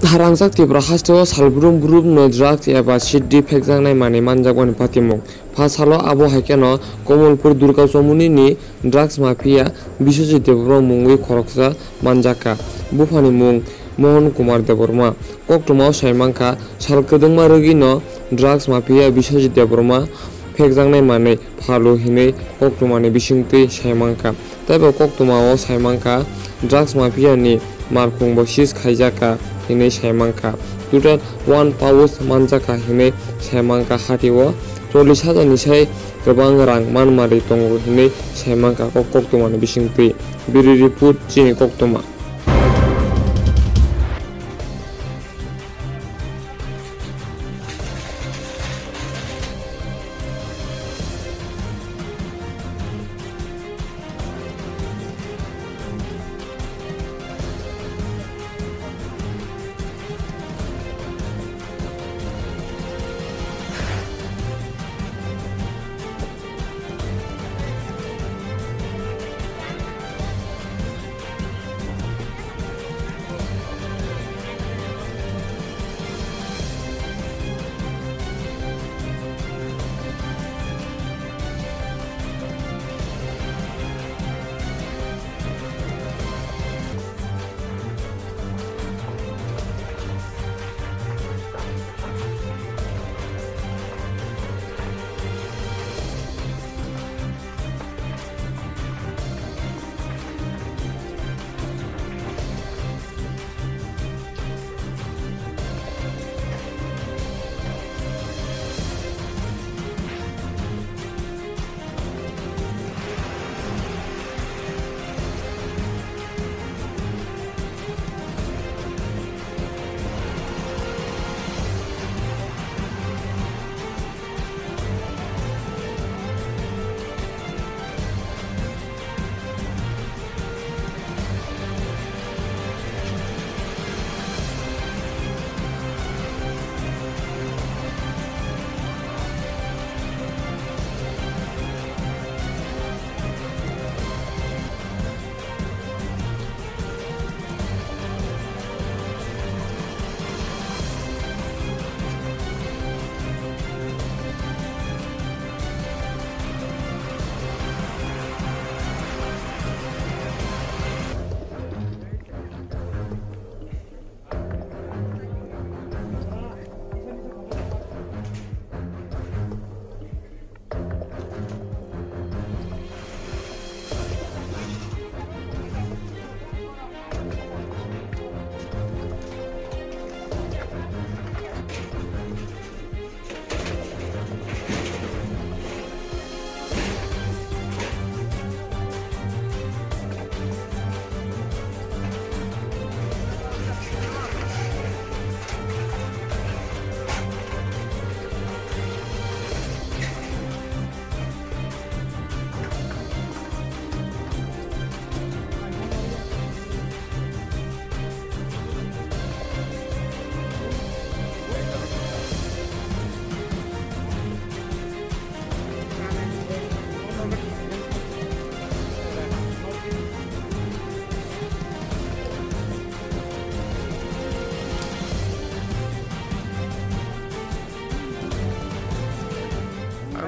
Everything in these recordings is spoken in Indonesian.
Harangsak tibra hasteo salbrum group no drugs eba siddi phekjangnai mani manjakmani patimung. Phasalo abo haikeno Komolpur Durga Chomuni ni drugs mafia Biswajit Deborma mungwi khoroksa manjaka. Buphani mung Mohan Kumar Deborma. Koktuma saimangka salkadengma rwgi no drugs mafia Biswajit Deborma phekjangnai mani phalu hinui koktumani bisingtwi saimangka. Teibo koktuma o saimangka drugs mafia ni markhungbo sis khaijaka hinui saimangka. Total 1 pouch manjaka hinui saimangka hatio 40,000 ni sai gobang rang manmari tongo hinui saimangka koktumani bisingtwi. Biri report chini koktuma.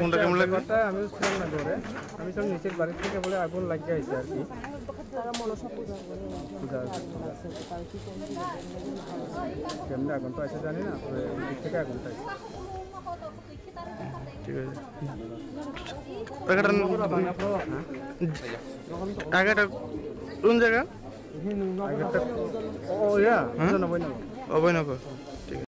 আগুনটা কেমন লাগলো? আমি ছিলাম না ঘরে, আমি সব নিচের বাড়ি থেকে বলে আগুন লাগিয়ে আইছে আর কি। কেমন আগুন তো আছে জানি না, দিক থেকে আগুনটা আছে। ঠিক আছে আগেটা কোন জায়গা? আগেরটা ও ইয়া, অবৈনব। অবৈনব।